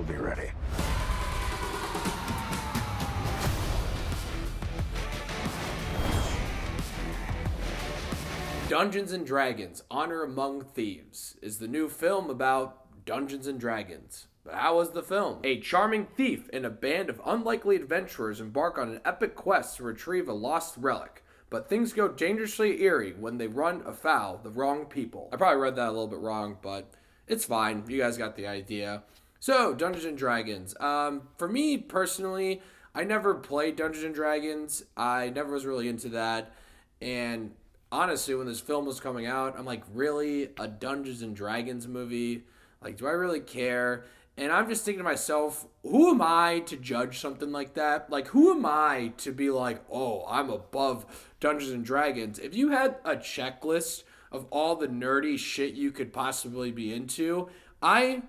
be ready. Dungeons & Dragons: Honor Among Thieves is the new film about Dungeons & Dragons. But how was the film? A charming thief and a band of unlikely adventurers embark on an epic quest to retrieve a lost relic. But things go dangerously eerie when they run afoul the wrong people. I probably read that a little bit wrong, but it's fine. You guys got the idea. So, Dungeons & Dragons. For me, personally, I never played Dungeons & Dragons. I never was really into that. And honestly, when this film was coming out, I'm like, really? A Dungeons & Dragons movie? Like, do I really care? And I'm just thinking to myself, who am I to judge something like that? Like, who am I to be like, oh, I'm above Dungeons & Dragons? If you had a checklist of all the nerdy shit you could possibly be into, I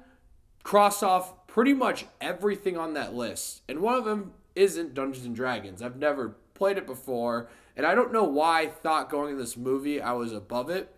cross off pretty much everything on that list. And one of them isn't Dungeons & Dragons. I've never played it before, and I don't know why I thought going in this movie I was above it.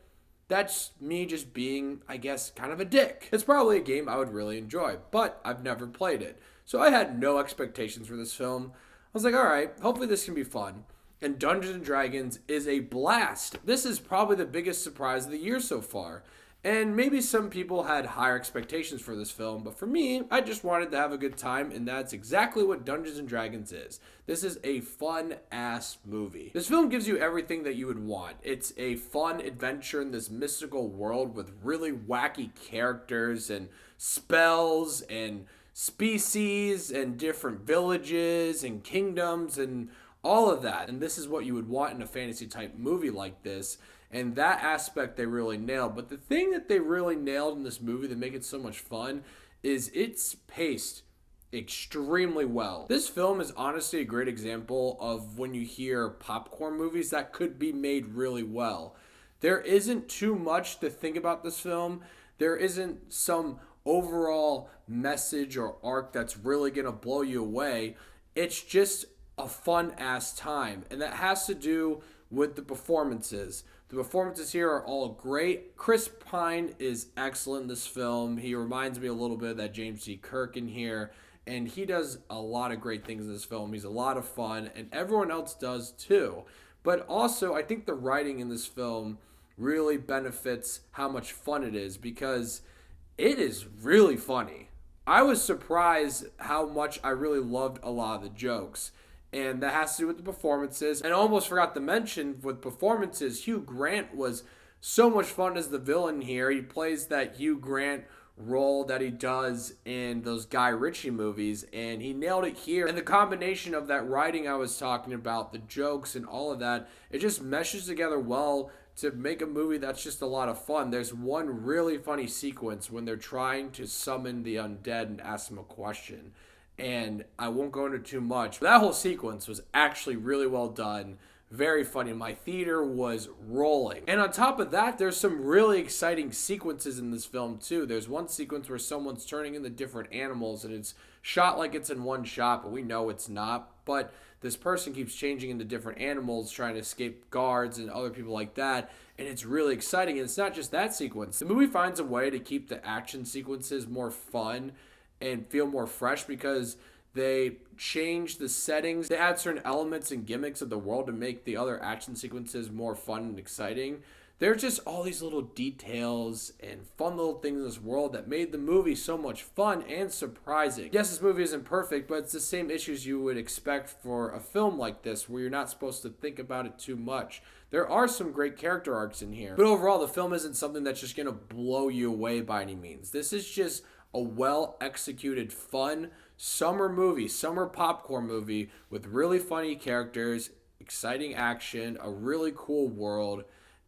That's me just being, I guess, kind of a dick. It's probably a game I would really enjoy, but I've never played it. So I had no expectations for this film. I was like, alright, hopefully this can be fun. And Dungeons & Dragons is a blast. This is probably the biggest surprise of the year so far. And maybe some people had higher expectations for this film, but for me, I just wanted to have a good time, and that's exactly what Dungeons & Dragons is. This is a fun-ass movie. This film gives you everything that you would want. It's a fun adventure in this mystical world with really wacky characters and spells and species and different villages and kingdoms and all of that. And this is what you would want in a fantasy-type movie like this. And that aspect they really nailed. But the thing that they really nailed in this movie that make it so much fun is it's paced extremely well. This film is honestly a great example of when you hear popcorn movies that could be made really well. There isn't too much to think about this film. There isn't some overall message or arc that's really going to blow you away. It's just a fun-ass time. And that has to do with the performances. The performances here are all great. Chris Pine is excellent in this film. He reminds me a little bit of that James T. Kirk in here. And he does a lot of great things in this film. He's a lot of fun. And everyone else does too. But also, I think the writing in this film really benefits how much fun it is. Because it is really funny. I was surprised how much I really loved a lot of the jokes. And that has to do with the performances. And I almost forgot to mention with performances, Hugh Grant was so much fun as the villain here. He plays that Hugh Grant role that he does in those Guy Ritchie movies, and he nailed it here. And the combination of that writing I was talking about, the jokes and all of that, it just meshes together well to make a movie that's just a lot of fun. There's one really funny sequence when they're trying to summon the undead and ask them a question. And I won't go into too much, but that whole sequence was actually really well done. Very funny. My theater was rolling. And on top of that, there's some really exciting sequences in this film too. There's one sequence where someone's turning into different animals and it's shot like it's in one shot, but we know it's not. But this person keeps changing into different animals, trying to escape guards and other people like that. And it's really exciting. And it's not just that sequence. The movie finds a way to keep the action sequences more fun and feel more fresh because they change the settings. They add certain elements and gimmicks of the world to make the other action sequences more fun and exciting. There's just all these little details and fun little things in this world that made the movie so much fun and surprising. Yes, this movie isn't perfect, but it's the same issues you would expect for a film like this where you're not supposed to think about it too much. There are some great character arcs in here, but overall the film isn't something that's just going to blow you away by any means. This is just a well-executed, fun summer movie, summer popcorn movie with really funny characters, exciting action, a really cool world.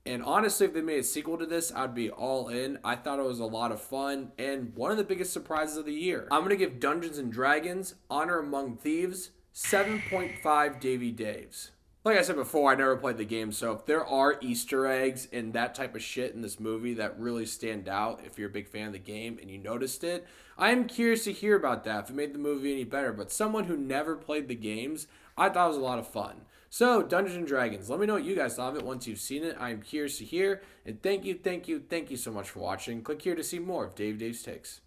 And honestly, if they made a sequel to this, I'd be all in. I thought it was a lot of fun and one of the biggest surprises of the year. I'm going to give Dungeons & Dragons: Honor Among Thieves 7.5 Davey Daves. Like I said before, I never played the game, so if there are Easter eggs and that type of shit in this movie that really stand out, if you're a big fan of the game and you noticed it, I am curious to hear about that, if it made the movie any better. But someone who never played the games, I thought it was a lot of fun. So, Dungeons & Dragons, let me know what you guys thought of it once you've seen it. I am curious to hear, and thank you so much for watching. Click here to see more of Dave's Takes.